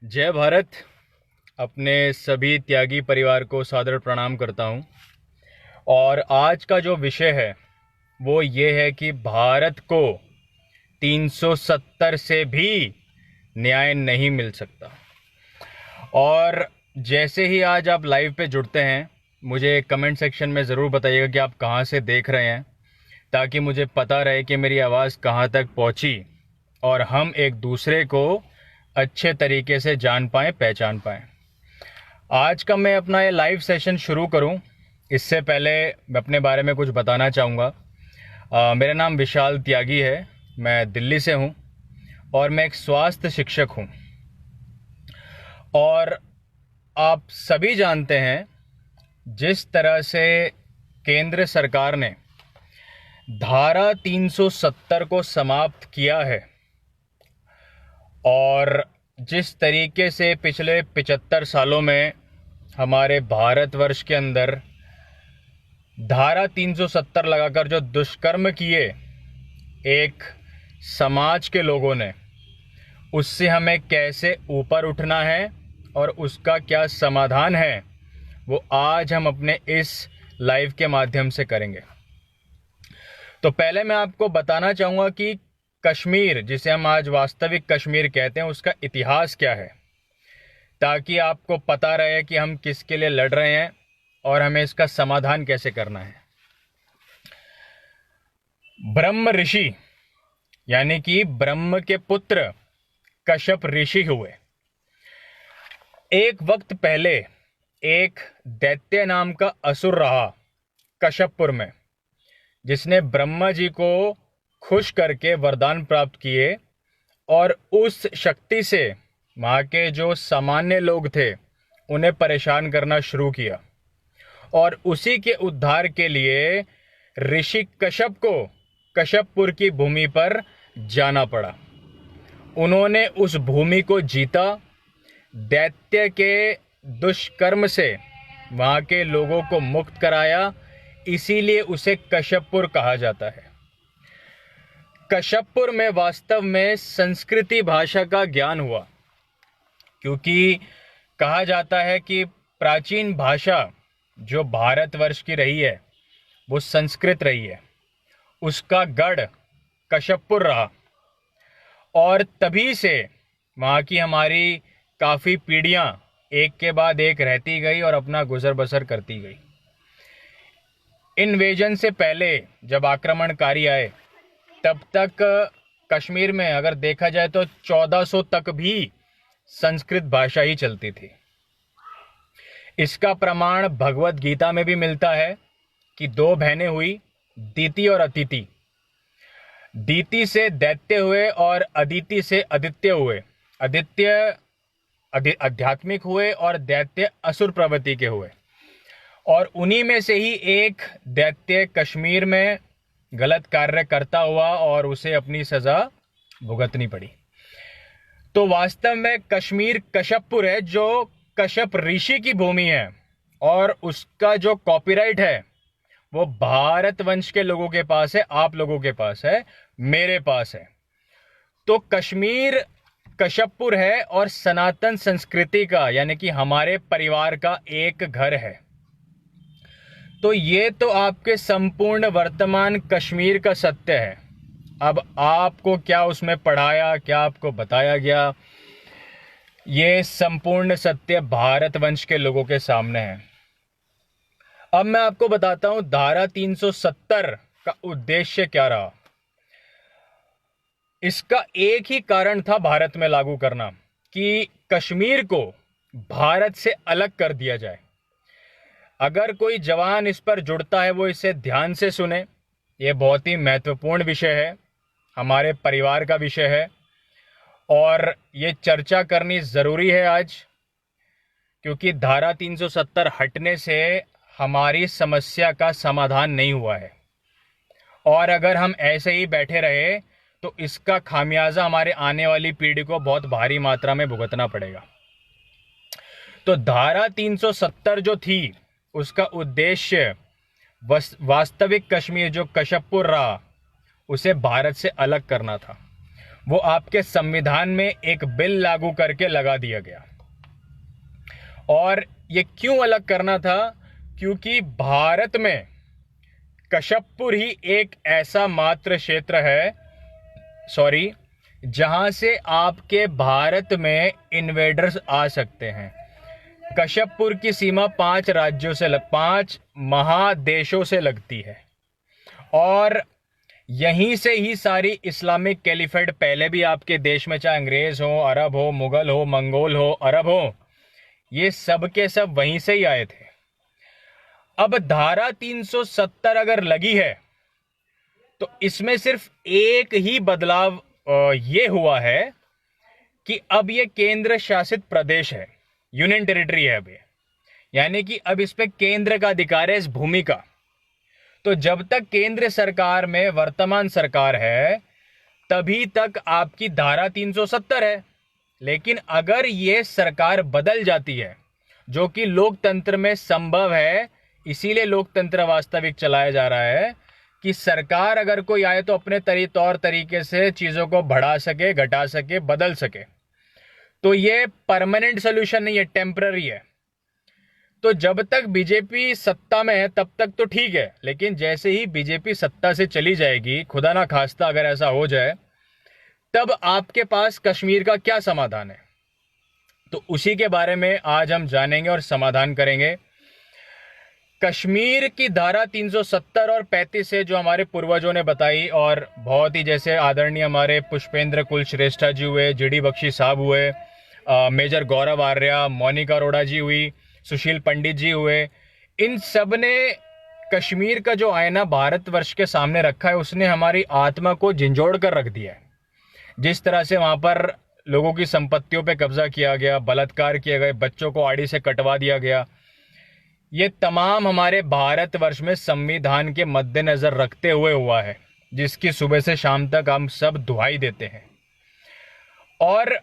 जय भारत। अपने सभी त्यागी परिवार को सादर प्रणाम करता हूं। और आज का जो विषय है वो ये है कि भारत को 370 से भी न्याय नहीं मिल सकता। और जैसे ही आज आप लाइव पे जुड़ते हैं, मुझे कमेंट सेक्शन में ज़रूर बताइएगा कि आप कहाँ से देख रहे हैं, ताकि मुझे पता रहे कि मेरी आवाज़ कहाँ तक पहुँची और हम एक दूसरे को अच्छे तरीके से जान पाएँ, पहचान पाएँ। आज का मैं अपना ये लाइव सेशन शुरू करूं, इससे पहले मैं अपने बारे में कुछ बताना चाहूँगा। मेरा नाम विशाल त्यागी है, मैं दिल्ली से हूं और मैं एक स्वास्थ्य शिक्षक हूं। और आप सभी जानते हैं, जिस तरह से केंद्र सरकार ने धारा 370 को समाप्त किया है और जिस तरीके से पिछले 75 सालों में हमारे भारतवर्ष के अंदर धारा 370 लगाकर जो दुष्कर्म किए एक समाज के लोगों ने, उससे हमें कैसे ऊपर उठना है और उसका क्या समाधान है, वो आज हम अपने इस लाइव के माध्यम से करेंगे। तो पहले मैं आपको बताना चाहूँगा कि कश्मीर, जिसे हम आज वास्तविक कश्मीर कहते हैं, उसका इतिहास क्या है, ताकि आपको पता रहे कि हम किसके लिए लड़ रहे हैं और हमें इसका समाधान कैसे करना है। ब्रह्म ऋषि यानी कि ब्रह्म के पुत्र कश्यप ऋषि हुए। एक वक्त पहले एक दैत्य नाम का असुर रहा कश्यपपुर में, जिसने ब्रह्मा जी को खुश करके वरदान प्राप्त किए और उस शक्ति से वहाँ के जो सामान्य लोग थे उन्हें परेशान करना शुरू किया। और उसी के उद्धार के लिए ऋषि कश्यप को कश्यपपुर की भूमि पर जाना पड़ा। उन्होंने उस भूमि को जीता, दैत्य के दुष्कर्म से वहाँ के लोगों को मुक्त कराया, इसीलिए उसे कश्यपपुर कहा जाता है। कश्यपपुर में वास्तव में संस्कृति भाषा का ज्ञान हुआ, क्योंकि कहा जाता है कि प्राचीन भाषा जो भारतवर्ष की रही है वो संस्कृत रही है, उसका गढ़ कश्यपपुर रहा। और तभी से वहाँ की हमारी काफ़ी पीढ़ियाँ एक के बाद एक रहती गई और अपना गुजर बसर करती गई। इन्वेजन से पहले जब आक्रमणकारी आए, तब तक कश्मीर में अगर देखा जाए तो 1400 तक भी संस्कृत भाषा ही चलती थी। इसका प्रमाण भगवत गीता में भी मिलता है कि दो बहनें हुई, दीति और अदिति। दीति से दैत्य हुए और अदिति से आदित्य हुए। आदित्य आध्यात्मिक हुए और दैत्य असुर प्रवृत्ति के हुए। और उन्हीं में से ही एक दैत्य कश्मीर में गलत कार्य करता हुआ और उसे अपनी सजा भुगतनी पड़ी। तो वास्तव में कश्मीर कश्यपपुर है, जो कश्यप ऋषि की भूमि है, और उसका जो कॉपीराइट है वो भारत वंश के लोगों के पास है, आप लोगों के पास है, मेरे पास है। तो कश्मीर कश्यपपुर है और सनातन संस्कृति का, यानी कि हमारे परिवार का एक घर है। तो ये तो आपके संपूर्ण वर्तमान कश्मीर का सत्य है। अब आपको क्या उसमें पढ़ाया, क्या आपको बताया गया, ये संपूर्ण सत्य भारतवंश के लोगों के सामने है। अब मैं आपको बताता हूं धारा 370 का उद्देश्य क्या रहा। इसका एक ही कारण था भारत में लागू करना, कि कश्मीर को भारत से अलग कर दिया जाए। अगर कोई जवान इस पर जुड़ता है वो इसे ध्यान से सुने, ये बहुत ही महत्वपूर्ण विषय है, हमारे परिवार का विषय है और ये चर्चा करनी ज़रूरी है आज, क्योंकि धारा 370 हटने से हमारी समस्या का समाधान नहीं हुआ है। और अगर हम ऐसे ही बैठे रहे तो इसका खामियाजा हमारे आने वाली पीढ़ी को बहुत भारी मात्रा में भुगतना पड़ेगा। तो धारा 370 जो थी, उसका उद्देश्य वास्तविक कश्मीर जो कश्यपपुर रहा, उसे भारत से अलग करना था। वो आपके संविधान में एक बिल लागू करके लगा दिया गया। और ये क्यों अलग करना था? क्योंकि भारत में कश्यपपुर ही एक ऐसा मात्र क्षेत्र है, जहां से आपके भारत में इन्वेडर्स आ सकते हैं। कश्यपपुर की सीमा 5 महादेशों से लगती है और यहीं से ही सारी इस्लामिक कैलिफेट पहले भी आपके देश में, चाहे अंग्रेज हो, अरब हो, मुगल हो, मंगोल हो, अरब हो, ये सब के सब वहीं से ही आए थे। अब धारा 370 अगर लगी है तो इसमें सिर्फ एक ही बदलाव ये हुआ है कि अब ये केंद्र शासित प्रदेश है, यूनियन टेरिटरी है अब ये, यानी कि अब इस पे केंद्र का अधिकार है इस भूमि का। तो जब तक केंद्र सरकार में वर्तमान सरकार है तभी तक आपकी धारा 370 है। लेकिन अगर ये सरकार बदल जाती है, जो कि लोकतंत्र में संभव है, इसीलिए लोकतंत्र वास्तविक चलाया जा रहा है कि सरकार अगर कोई आए तो अपने तौर तरीके से चीजों को बढ़ा सके, घटा सके, बदल सके। तो ये परमानेंट सोल्यूशन नहीं है, टेम्पररी है। तो जब तक बीजेपी सत्ता में है तब तक तो ठीक है, लेकिन जैसे ही बीजेपी सत्ता से चली जाएगी, खुदा ना खास्ता अगर ऐसा हो जाए, तब आपके पास कश्मीर का क्या समाधान है? तो उसी के बारे में आज हम जानेंगे और समाधान करेंगे। कश्मीर की धारा 370 और 35 है जो हमारे पूर्वजों ने बताई, और बहुत ही जैसे आदरणीय हमारे पुष्पेंद्र कुलश्रेष्ठा जी हुए, जीडी बख्शी साहब हुए, मेजर गौरव आर्या, मोनिका अरोड़ा जी हुई, सुशील पंडित जी हुए, इन सब ने कश्मीर का जो आईना भारतवर्ष के सामने रखा है उसने हमारी आत्मा को झंझोड़ कर रख दिया है। जिस तरह से वहां पर लोगों की संपत्तियों पे कब्जा किया गया, बलात्कार किए गए, बच्चों को आड़ी से कटवा दिया गया, ये तमाम हमारे भारतवर्ष में संविधान के मद्देनजर रखते हुए हुआ है, जिसकी सुबह से शाम तक हम सब दुहाई देते हैं। और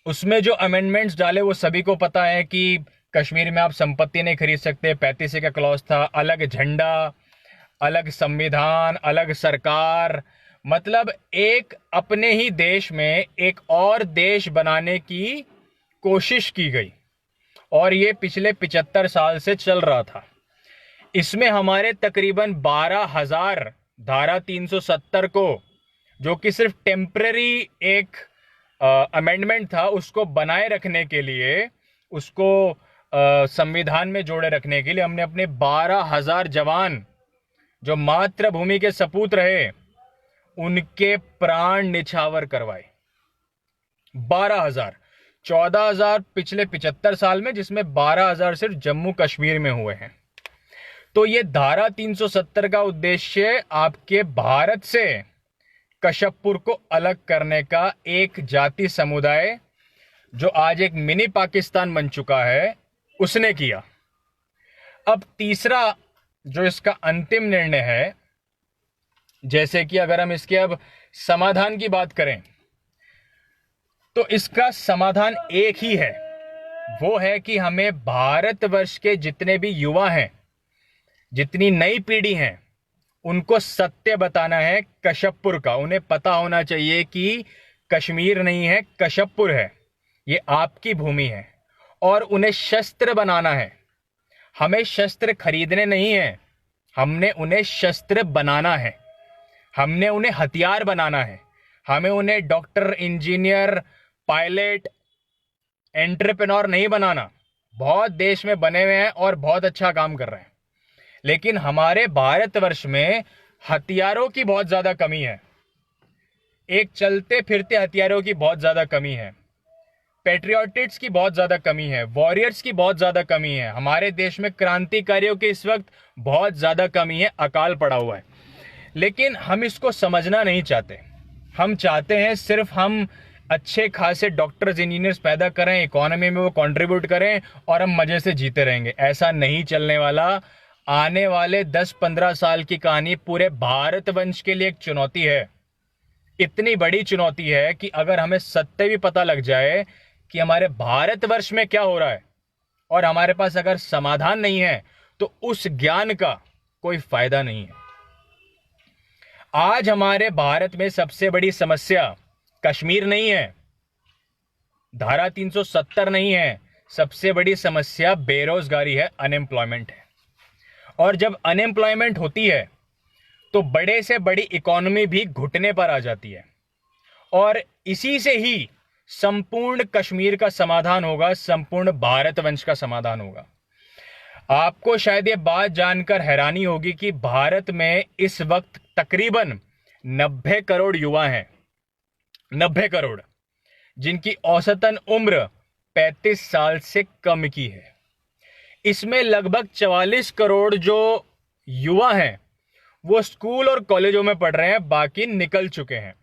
उसमें जो अमेंडमेंट्स डाले वो सभी को पता है कि कश्मीर में आप संपत्ति नहीं खरीद सकते, 35 का क्लॉज था, अलग झंडा, अलग संविधान, अलग सरकार, मतलब एक अपने ही देश में एक और देश बनाने की कोशिश की गई। और ये पिछले 75 साल से चल रहा था। इसमें हमारे तकरीबन 12,000 धारा 370 को, जो कि सिर्फ टेम्पररी एक अमेंडमेंट था, उसको बनाए रखने के लिए, उसको संविधान में जोड़े रखने के लिए हमने अपने 12,000 जवान जो मातृभूमि के सपूत रहे उनके प्राण निछावर करवाए। 12,000, 14,000 पिछले 75 साल में, जिसमें 12,000 सिर्फ जम्मू कश्मीर में हुए हैं। तो ये धारा 370 का उद्देश्य आपके भारत से कश्यपपुर को अलग करने का, एक जाति समुदाय जो आज एक मिनी पाकिस्तान बन चुका है उसने किया। अब तीसरा जो इसका अंतिम निर्णय है, जैसे कि अगर हम इसके अब समाधान की बात करें तो इसका समाधान एक ही है, वो है कि हमें भारतवर्ष के जितने भी युवा हैं, जितनी नई पीढ़ी हैं, उनको सत्य बताना है कश्यपपुर का। उन्हें पता होना चाहिए कि कश्मीर नहीं है, कश्यपपुर है, ये आपकी भूमि है। और उन्हें शस्त्र बनाना है। हमें शस्त्र खरीदने नहीं है, हमने उन्हें शस्त्र बनाना है, हमने उन्हें हथियार बनाना है। हमें उन्हें डॉक्टर, इंजीनियर, पायलट, एंटरप्रेन्योर नहीं बनाना। बहुत देश में बने हुए हैं और बहुत अच्छा काम कर रहे हैं, लेकिन हमारे भारतवर्ष में हथियारों की बहुत ज्यादा कमी है। एक चलते फिरते हथियारों की बहुत ज्यादा कमी है, पैट्रियोटिक्स की बहुत ज्यादा कमी है, वॉरियर्स की बहुत ज्यादा कमी है। हमारे देश में क्रांतिकारियों की इस वक्त बहुत ज्यादा कमी है, अकाल पड़ा हुआ है। लेकिन हम इसको समझना नहीं चाहते। हम चाहते हैं सिर्फ हम अच्छे खासे डॉक्टर्स, इंजीनियर्स पैदा करें, इकोनॉमी में वो कंट्रीब्यूट करें और हम मजे से जीते रहेंगे। ऐसा नहीं चलने वाला। आने वाले 10-15 साल की कहानी पूरे भारतवंश के लिए एक चुनौती है। इतनी बड़ी चुनौती है कि अगर हमें सत्य भी पता लग जाए कि हमारे भारतवर्ष में क्या हो रहा है और हमारे पास अगर समाधान नहीं है, तो उस ज्ञान का कोई फायदा नहीं है। आज हमारे भारत में सबसे बड़ी समस्या कश्मीर नहीं है, धारा 370 नहीं है। सबसे बड़ी समस्या बेरोजगारी है, अनएम्प्लॉयमेंट है। और जब अनएम्प्लॉयमेंट होती है तो बड़े से बड़ी इकोनॉमी भी घुटने पर आ जाती है, और इसी से ही संपूर्ण कश्मीर का समाधान होगा, संपूर्ण भारतवंश का समाधान होगा। आपको शायद ये बात जानकर हैरानी होगी कि भारत में इस वक्त तकरीबन 90 करोड़ युवा हैं, 90 करोड़, जिनकी औसतन उम्र 35 साल से कम की है। इसमें लगभग 44 करोड़ जो युवा हैं वो स्कूल और कॉलेजों में पढ़ रहे हैं, बाकी निकल चुके हैं।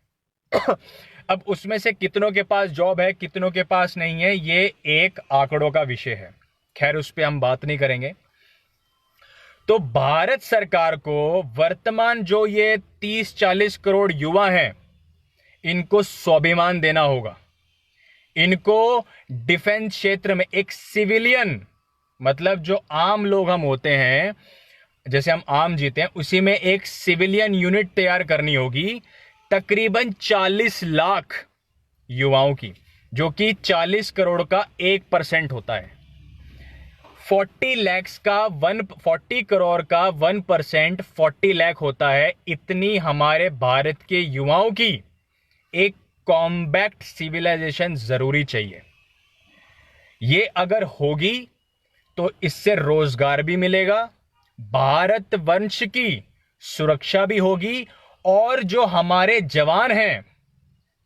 अब उसमें से कितनों के पास जॉब है, कितनों के पास नहीं है, ये एक आंकड़ों का विषय है। खैर, उस पर हम बात नहीं करेंगे। तो भारत सरकार को वर्तमान जो ये 30-40 करोड़ युवा हैं, इनको स्वाभिमान देना होगा। इनको डिफेंस क्षेत्र में एक सिविलियन, मतलब जो आम लोग हम होते हैं, जैसे हम आम जीते हैं, उसी में एक सिविलियन यूनिट तैयार करनी होगी, तकरीबन 40 लाख युवाओं की, जो कि 40 करोड़ का 1% होता है। 40 करोड़ का 1% 40 लाख होता है। इतनी हमारे भारत के युवाओं की एक कॉम्बैक्ट सिविलाइजेशन जरूरी चाहिए। ये अगर होगी तो इससे रोजगार भी मिलेगा, भारत वंश की सुरक्षा भी होगी, और जो हमारे जवान हैं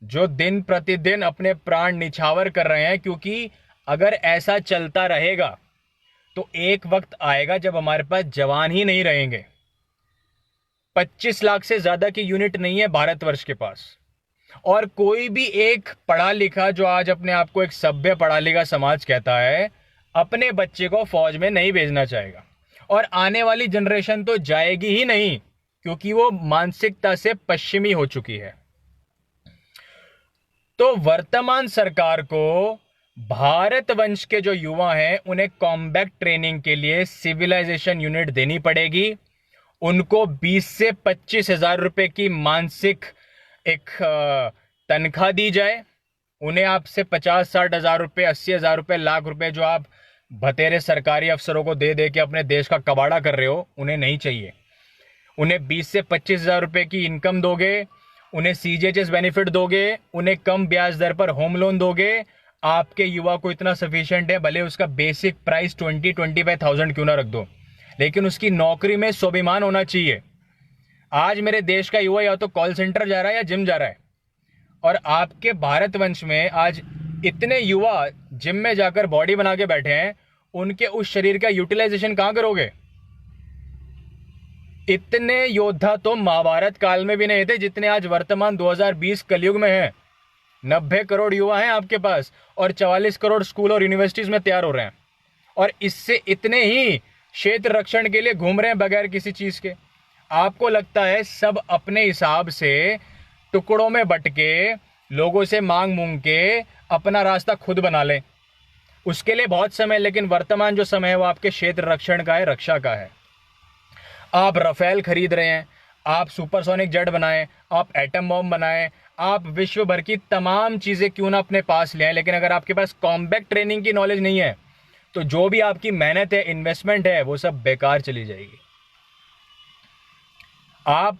जो दिन प्रतिदिन अपने प्राण निछावर कर रहे हैं, क्योंकि अगर ऐसा चलता रहेगा तो एक वक्त आएगा जब हमारे पास जवान ही नहीं रहेंगे। 25 लाख से ज्यादा की यूनिट नहीं है भारतवर्ष के पास, और कोई भी एक पढ़ा लिखा, जो आज अपने आप को एक सभ्य पढ़ा लिखा समाज कहता है, अपने बच्चे को फौज में नहीं भेजना चाहेगा। और आने वाली जनरेशन तो जाएगी ही नहीं, क्योंकि वो मानसिकता से पश्चिमी हो चुकी है। तो वर्तमान सरकार को भारत वंश के जो युवा हैं उन्हें कॉम्बैक्ट ट्रेनिंग के लिए सिविलाइजेशन यूनिट देनी पड़ेगी। उनको 20 से 25 हजार रुपए की मानसिक एक तनख्वाह दी जाए। उन्हें आपसे 50-60 हजार रुपये, 80 हजार रुपये, लाख रुपए जो आप भतेरे सरकारी अफसरों को दे दे के अपने देश का कबाड़ा कर रहे हो, उन्हें नहीं चाहिए। उन्हें 20 से 25 हजार रुपये की इनकम दोगे, उन्हें सीजीएचएस बेनिफिट दोगे, उन्हें कम ब्याज दर पर होम लोन दोगे। आपके युवा को इतना सफिशिएंट है, भले उसका बेसिक प्राइस 20-25,000 क्यों ना रख दो, लेकिन उसकी नौकरी में स्वाभिमान होना चाहिए। आज मेरे देश का युवा या तो कॉल सेंटर जा रहा है या जिम जा रहा है, और आपके भारतवंश में आज इतने युवा जिम में जाकर बॉडी बना के बैठे हैं, उनके उस शरीर का यूटिलाइजेशन कहां करोगे? इतने योद्धा तो महाभारत काल में भी नहीं थे जितने आज वर्तमान 2020 कलयुग में हैं। 90 करोड़ युवा हैं आपके पास, और 44 करोड़ स्कूल और यूनिवर्सिटीज में तैयार हो रहे हैं, और इससे इतने ही क्षेत्र रक्षण के लिए घूम रहे हैं बगैर किसी चीज के। आपको लगता है सब अपने हिसाब से टुकड़ों में बट के, लोगों से मांग मूंग के अपना रास्ता खुद बना लें? उसके लिए बहुत समय, लेकिन वर्तमान जो समय है वो आपके क्षेत्र रक्षण का है, रक्षा का है। आप रफेल खरीद रहे हैं, आप सुपरसोनिक जेट बनाएं, आप एटम बॉम्ब बनाएं, आप विश्व भर की तमाम चीजें क्यों ना अपने पास ले आएं, लेकिन अगर आपके पास कॉम्बैक्ट ट्रेनिंग की नॉलेज नहीं है तो जो भी आपकी मेहनत है, इन्वेस्टमेंट है, वो सब बेकार चली जाएगी। आप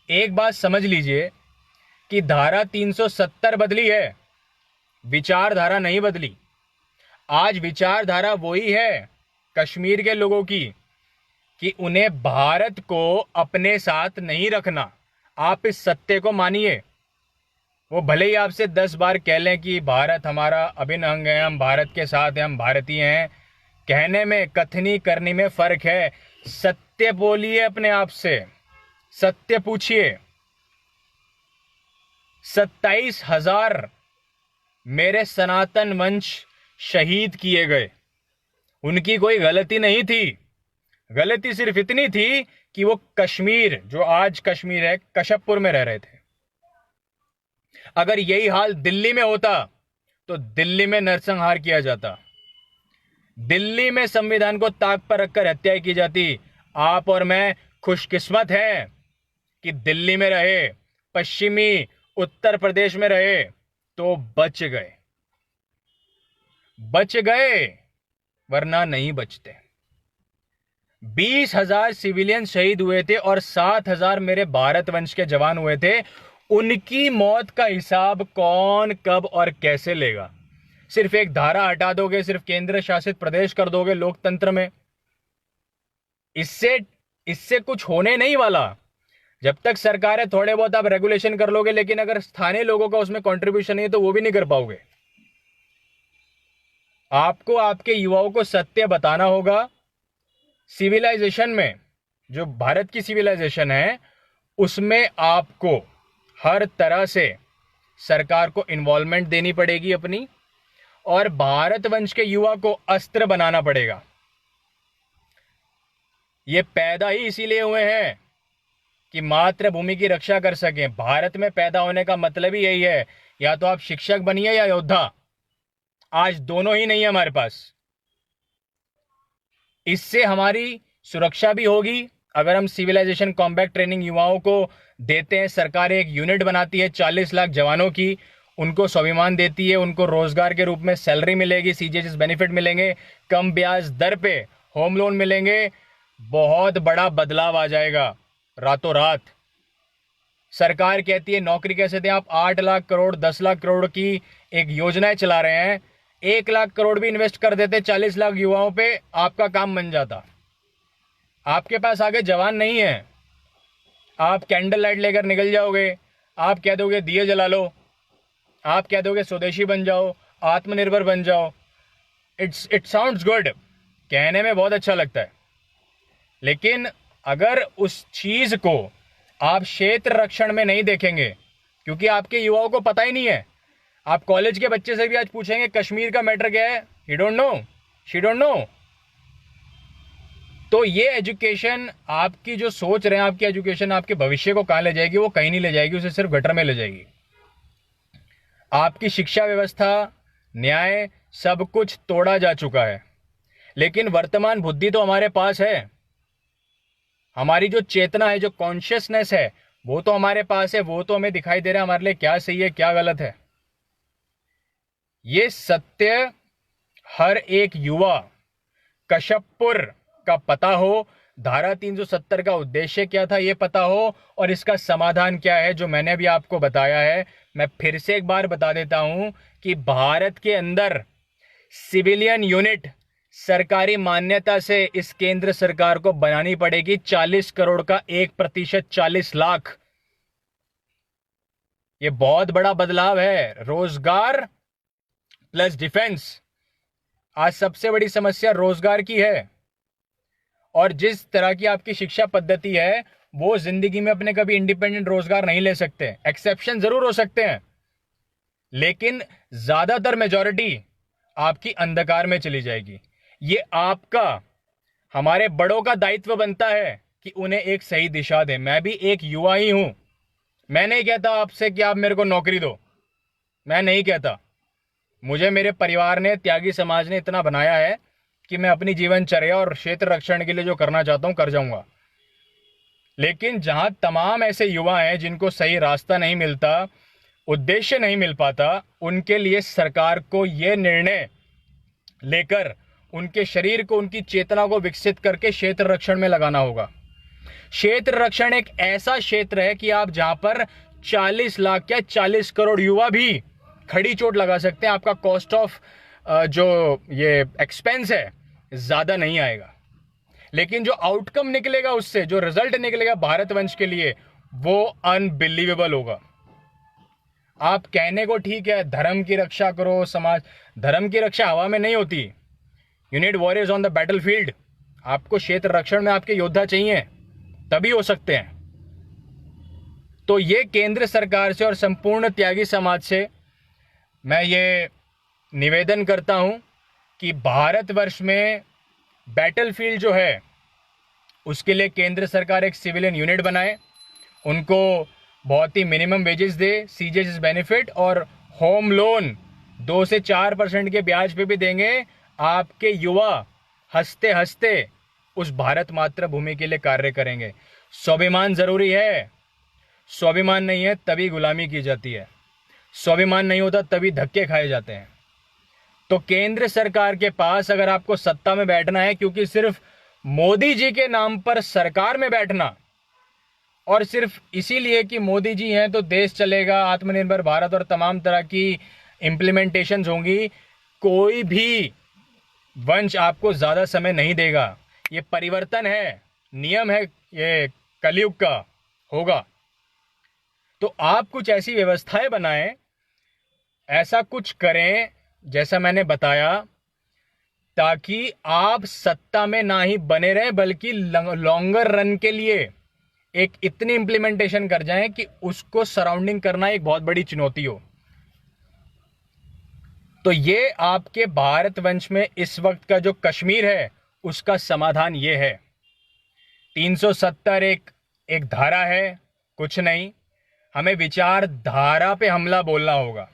एक बात समझ लीजिए कि धारा 370 बदली है, विचारधारा नहीं बदली। आज विचारधारा वही है कश्मीर के लोगों की कि उन्हें भारत को अपने साथ नहीं रखना। आप इस सत्य को मानिए। वो भले ही आपसे 10 बार कह लें कि भारत हमारा अभिन्न अंग है, हम भारत के साथ हैं, हम भारतीय हैं। कहने में, कथनी करने में फर्क है। सत्य बोलिए अपने आप से, सत्य पूछिए। 27,000 मेरे सनातन वंश शहीद किए गए, उनकी कोई गलती नहीं थी। गलती सिर्फ इतनी थी कि वो कश्मीर, जो आज कश्मीर है, कशपपुर में रह रहे थे। अगर यही हाल दिल्ली में होता तो दिल्ली में नरसंहार किया जाता, दिल्ली में संविधान को ताक पर रखकर हत्या की जाती। आप और मैं खुशकिस्मत हैं कि दिल्ली में रहे, पश्चिमी उत्तर प्रदेश में रहे, तो बच गए, बच गए, वरना नहीं बचते। 20,000 सिविलियन शहीद हुए थे और 7,000 मेरे भारत वंश के जवान हुए थे। उनकी मौत का हिसाब कौन, कब और कैसे लेगा? सिर्फ एक धारा हटा दोगे, सिर्फ केंद्र शासित प्रदेश कर दोगे लोकतंत्र में, इससे कुछ होने नहीं वाला। जब तक सरकार है थोड़े बहुत आप रेगुलेशन कर लोगे, लेकिन अगर स्थानीय लोगों का उसमें कंट्रीब्यूशन नहीं है तो वो भी नहीं कर पाओगे। आपको आपके युवाओं को सत्य बताना होगा। सिविलाइजेशन में, जो भारत की सिविलाइजेशन है, उसमें आपको हर तरह से सरकार को इन्वॉल्वमेंट देनी पड़ेगी अपनी, और भारत वंश के युवा को अस्त्र बनाना पड़ेगा। ये पैदा ही इसीलिए हुए हैं कि मातृभूमि की रक्षा कर सकें। भारत में पैदा होने का मतलब ही यही है, या तो आप शिक्षक बनिए या योद्धा। आज दोनों ही नहीं है हमारे पास। इससे हमारी सुरक्षा भी होगी। अगर हम सिविलाइजेशन कॉम्बैट ट्रेनिंग युवाओं को देते हैं, सरकार एक यूनिट बनाती है 40 लाख जवानों की, उनको स्वाभिमान देती है, उनको रोजगार के रूप में सैलरी मिलेगी, सीजीएचएस बेनिफिट मिलेंगे, कम ब्याज दर पे होम लोन मिलेंगे, बहुत बड़ा बदलाव आ जाएगा रातों रात। सरकार कहती है नौकरी कैसे दें, आप 8 लाख करोड़ 10 लाख करोड़ की एक योजनाएं चला रहे हैं, 1 लाख करोड़ भी इन्वेस्ट कर देते 40 लाख युवाओं पे, आपका काम बन जाता। आपके पास आगे जवान नहीं है, आप कैंडल लाइट लेकर निकल जाओगे, आप कह दोगे दिए जला लो, आप कह दोगे स्वदेशी बन जाओ, आत्मनिर्भर बन जाओ। इट साउंड्स गुड, कहने में बहुत अच्छा लगता है, लेकिन अगर उस चीज को आप क्षेत्र रक्षण में नहीं देखेंगे, क्योंकि आपके युवाओं को पता ही नहीं है। आप कॉलेज के बच्चे से भी आज पूछेंगे कश्मीर का मैटर क्या है, ही don't know, she don't know. तो ये एजुकेशन, आपकी जो सोच रहे हैं, आपकी एजुकेशन आपके भविष्य को कहां ले जाएगी? वो कहीं नहीं ले जाएगी, उसे सिर्फ गटर में ले जाएगी। आपकी शिक्षा व्यवस्था, न्याय, सब कुछ तोड़ा जा चुका है, लेकिन वर्तमान बुद्धि तो हमारे पास है। हमारी जो चेतना है, जो कॉन्शियसनेस है, वो तो हमारे पास है। वो तो हमें दिखाई दे रहा है हमारे लिए क्या सही है क्या गलत है। ये सत्य हर एक युवा, कश्यपपुर का पता हो, धारा 370 का उद्देश्य क्या था ये पता हो, और इसका समाधान क्या है, जो मैंने भी आपको बताया है। मैं फिर से एक बार बता देता हूं कि भारत के अंदर सिविलियन यूनिट सरकारी मान्यता से इस केंद्र सरकार को बनानी पड़ेगी। 40 करोड़ का 1%, 40 लाख, ये बहुत बड़ा बदलाव है। रोजगार प्लस डिफेंस, आज सबसे बड़ी समस्या रोजगार की है, और जिस तरह की आपकी शिक्षा पद्धति है, वो जिंदगी में अपने कभी इंडिपेंडेंट रोजगार नहीं ले सकते। एक्सेप्शन जरूर हो सकते हैं, लेकिन ज्यादातर मेजॉरिटी आपकी अंधकार में चली जाएगी। ये आपका, हमारे बड़ों का दायित्व बनता है कि उन्हें एक सही दिशा दें। मैं भी एक युवा ही हूं, मैं नहीं कहता आपसे कि आप मेरे को नौकरी दो, मैं नहीं कहता। मुझे मेरे परिवार ने, त्यागी समाज ने इतना बनाया है कि मैं अपनी जीवनचर्या और क्षेत्र रक्षण के लिए जो करना चाहता हूं कर जाऊंगा। लेकिन जहां तमाम ऐसे युवा हैं जिनको सही रास्ता नहीं मिलता, उद्देश्य नहीं मिल पाता, उनके लिए सरकार को यह निर्णय लेकर उनके शरीर को, उनकी चेतना को विकसित करके क्षेत्र रक्षण में लगाना होगा। क्षेत्र रक्षण एक ऐसा क्षेत्र है कि आप जहां पर 40 लाख या 40 करोड़ युवा भी खड़ी चोट लगा सकते हैं। आपका कॉस्ट ऑफ जो ये एक्सपेंस है ज्यादा नहीं आएगा, लेकिन जो आउटकम निकलेगा, उससे जो रिजल्ट निकलेगा भारत वंश के लिए, वो अनबिलीवेबल होगा। आप कहने को ठीक है धर्म की रक्षा करो, समाज, धर्म की रक्षा हवा में नहीं होती। You need warriors on the battlefield. आपको क्षेत्र रक्षण में आपके योद्धा चाहिए, तभी हो सकते हैं। तो ये केंद्र सरकार से और संपूर्ण त्यागी समाज से मैं ये निवेदन करता हूं कि भारतवर्ष में बैटलफील्ड जो है उसके लिए केंद्र सरकार एक सिविलियन यूनिट बनाए, उनको बहुत ही मिनिमम वेजेस दे, सीजीएचएस बेनिफिट और होम लोन 2 से 4% के ब्याज पे भी देंगे। आपके युवा हंसते हंसते उस भारत मातृभूमि के लिए कार्य करेंगे। स्वाभिमान जरूरी है, स्वाभिमान नहीं है तभी गुलामी की जाती है। स्वाभिमान नहीं होता तभी धक्के खाए जाते हैं। तो केंद्र सरकार के पास अगर आपको सत्ता में बैठना है, क्योंकि सिर्फ मोदी जी के नाम पर सरकार में बैठना और सिर्फ इसीलिए कि मोदी जी हैं तो देश चलेगा, आत्मनिर्भर भारत और तमाम तरह की इंप्लीमेंटेशंस होंगी, कोई भी वंश आपको ज्यादा समय नहीं देगा। ये परिवर्तन है, नियम है, ये कलयुग का होगा। तो आप कुछ ऐसी व्यवस्थाएं बनाएं, ऐसा कुछ करें जैसा मैंने बताया, ताकि आप सत्ता में ना ही बने रहें बल्कि लॉन्गर रन के लिए एक इतनी इंप्लीमेंटेशन कर जाएं कि उसको सराउंडिंग करना एक बहुत बड़ी चुनौती हो। तो ये आपके भारतवंश में इस वक्त का जो कश्मीर है उसका समाधान ये है। 370 एक धारा है, कुछ नहीं। हमें विचारधारा पे हमला बोलना होगा।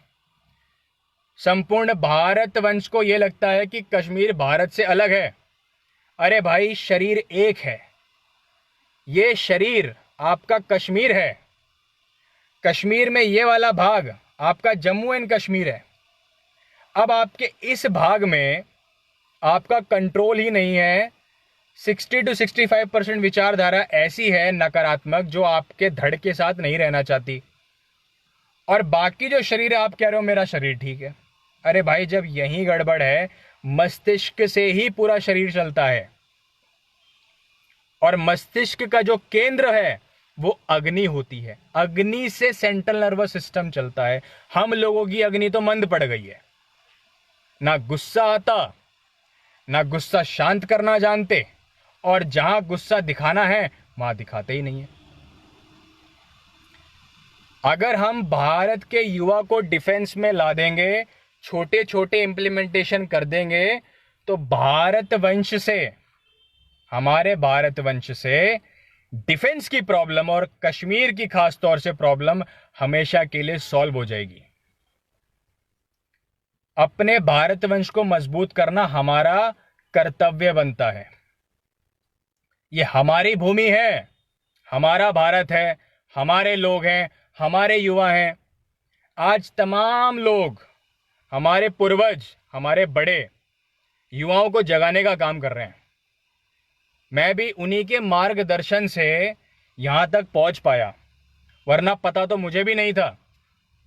संपूर्ण भारतवंश को यह लगता है कि कश्मीर भारत से अलग है। अरे भाई, शरीर एक है। ये शरीर आपका कश्मीर है। कश्मीर में ये वाला भाग आपका जम्मू एंड कश्मीर है। अब आपके इस भाग में आपका कंट्रोल ही नहीं है। 60 to 65% विचारधारा ऐसी है नकारात्मक जो आपके धड़ के साथ नहीं रहना चाहती, और बाकी जो शरीर है आप कह रहे हो मेरा शरीर ठीक है। अरे भाई, जब यही गड़बड़ है, मस्तिष्क से ही पूरा शरीर चलता है, और मस्तिष्क का जो केंद्र है वो अग्नि होती है। अग्नि से सेंट्रल नर्वस सिस्टम चलता है। हम लोगों की अग्नि तो मंद पड़ गई है, ना गुस्सा आता, ना गुस्सा शांत करना जानते, और जहां गुस्सा दिखाना है वहां दिखाते ही नहीं है। अगर हम भारत के युवा को डिफेंस में ला देंगे, छोटे छोटे इंप्लीमेंटेशन कर देंगे, तो भारतवंश से, हमारे भारतवंश से डिफेंस की प्रॉब्लम और कश्मीर की खास तौर से प्रॉब्लम हमेशा के लिए सॉल्व हो जाएगी। अपने भारतवंश को मजबूत करना हमारा कर्तव्य बनता है। ये हमारी भूमि है, हमारा भारत है, हमारे लोग हैं, हमारे युवा हैं। आज तमाम लोग, हमारे पूर्वज, हमारे बड़े युवाओं को जगाने का काम कर रहे हैं। मैं भी उन्हीं के मार्गदर्शन से यहां तक पहुंच पाया, वरना पता तो मुझे भी नहीं था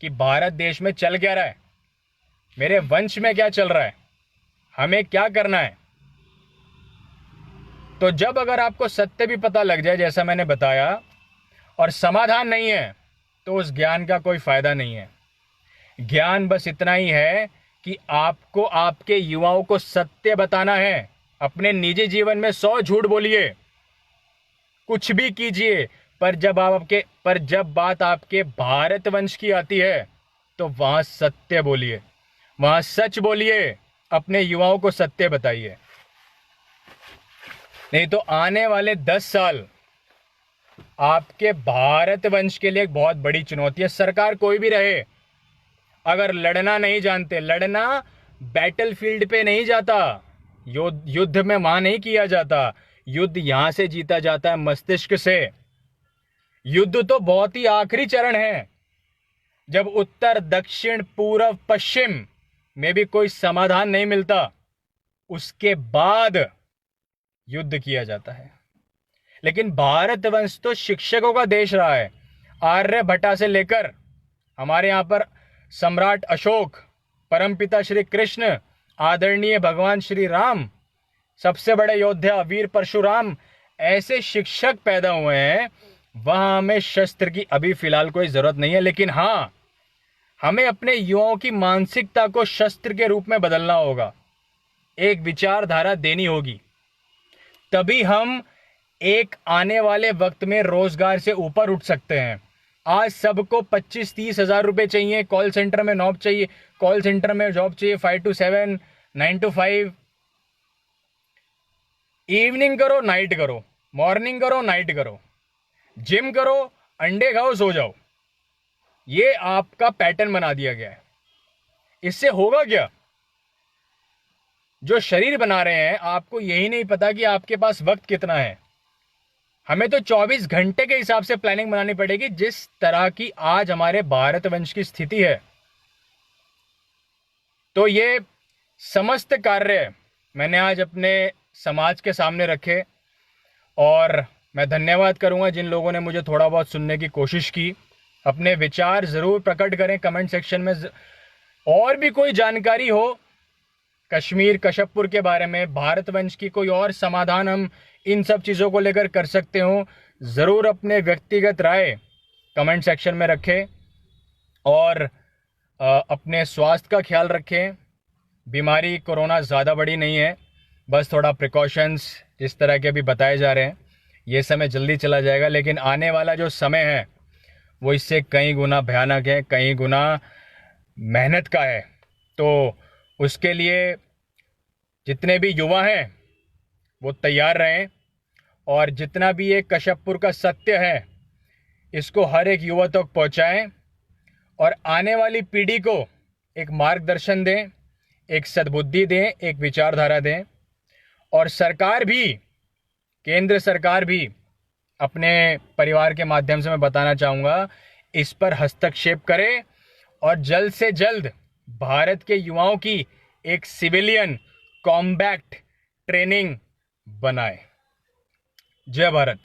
कि भारत देश में चल क्या रहा है, मेरे वंश में क्या चल रहा है, हमें क्या करना है। तो जब अगर आपको सत्य भी पता लग जाए जैसा मैंने बताया, और समाधान नहीं है, तो उस ज्ञान का कोई फायदा नहीं है। ज्ञान बस इतना ही है कि आपको आपके युवाओं को सत्य बताना है। अपने निजी जीवन में 100 झूठ बोलिए, कुछ भी कीजिए, पर जब बात आपके भारतवंश की आती है तो वहां सत्य बोलिए, वहां सच बोलिए, अपने युवाओं को सत्य बताइए। नहीं तो आने वाले 10 साल आपके भारतवंश के लिए एक बहुत बड़ी चुनौती है। सरकार कोई भी रहे, अगर लड़ना नहीं जानते, लड़ना बैटलफील्ड पे नहीं जाता, युद्ध में वहां नहीं किया जाता। युद्ध यहां से जीता जाता है, मस्तिष्क से। युद्ध तो बहुत ही आखिरी चरण है, जब उत्तर, दक्षिण, पूर्व, पश्चिम में भी कोई समाधान नहीं मिलता, उसके बाद युद्ध किया जाता है। लेकिन भारतवंश तो शिक्षकों का देश रहा है। आर्यभट्टा से लेकर हमारे यहाँ पर सम्राट अशोक, परमपिता श्री कृष्ण, आदरणीय भगवान श्री राम, सबसे बड़े योद्धा वीर परशुराम, ऐसे शिक्षक पैदा हुए हैं। वहां हमें शस्त्र की अभी फिलहाल कोई जरूरत नहीं है, लेकिन हाँ, हमें अपने युवाओं की मानसिकता को शस्त्र के रूप में बदलना होगा, एक विचारधारा देनी होगी। तभी हम एक आने वाले वक्त में रोजगार से ऊपर उठ सकते हैं। आज सबको 25-30 हजार रुपए चाहिए, कॉल सेंटर में जॉब चाहिए, 5 to 7, 9 to 5। इवनिंग करो, नाइट करो, मॉर्निंग करो, नाइट करो, जिम करो, अंडे खाओ, सो जाओ। ये आपका पैटर्न बना दिया गया है। इससे होगा क्या? जो शरीर बना रहे हैं, आपको यही नहीं पता कि आपके पास वक्त कितना है। हमें तो 24 घंटे के हिसाब से प्लानिंग बनानी पड़ेगी। जिस तरह की आज हमारे भारतवंश की स्थिति है, तो ये समस्त कार्य मैंने आज अपने समाज के सामने रखे और मैं धन्यवाद करूंगा जिन लोगों ने मुझे थोड़ा बहुत सुनने की कोशिश की। अपने विचार ज़रूर प्रकट करें कमेंट सेक्शन में। और भी कोई जानकारी हो कश्मीर कशपपुर के बारे में, भारतवंश की कोई और समाधान हम इन सब चीज़ों को लेकर कर सकते हो, ज़रूर अपने व्यक्तिगत राय कमेंट सेक्शन में रखें। और अपने स्वास्थ्य का ख्याल रखें। बीमारी कोरोना ज़्यादा बड़ी नहीं है, बस थोड़ा प्रिकॉशंस जिस तरह के अभी बताए जा रहे हैं, ये समय जल्दी चला जाएगा, लेकिन आने वाला जो समय है वो इससे कई गुना भयानक है, कई गुना मेहनत का है। तो उसके लिए जितने भी युवा हैं वो तैयार रहें और जितना भी ये कशपपुर का सत्य है इसको हर एक युवा तक पहुंचाएं और आने वाली पीढ़ी को एक मार्गदर्शन दें, एक सद्बुद्धि दें, एक विचारधारा दें। और सरकार भी, केंद्र सरकार भी अपने परिवार के माध्यम से मैं बताना चाहूँगा, इस पर हस्तक्षेप करे और जल्द से जल्द भारत के युवाओं की एक सिविलियन कॉम्बैट ट्रेनिंग बनाए। जय भारत।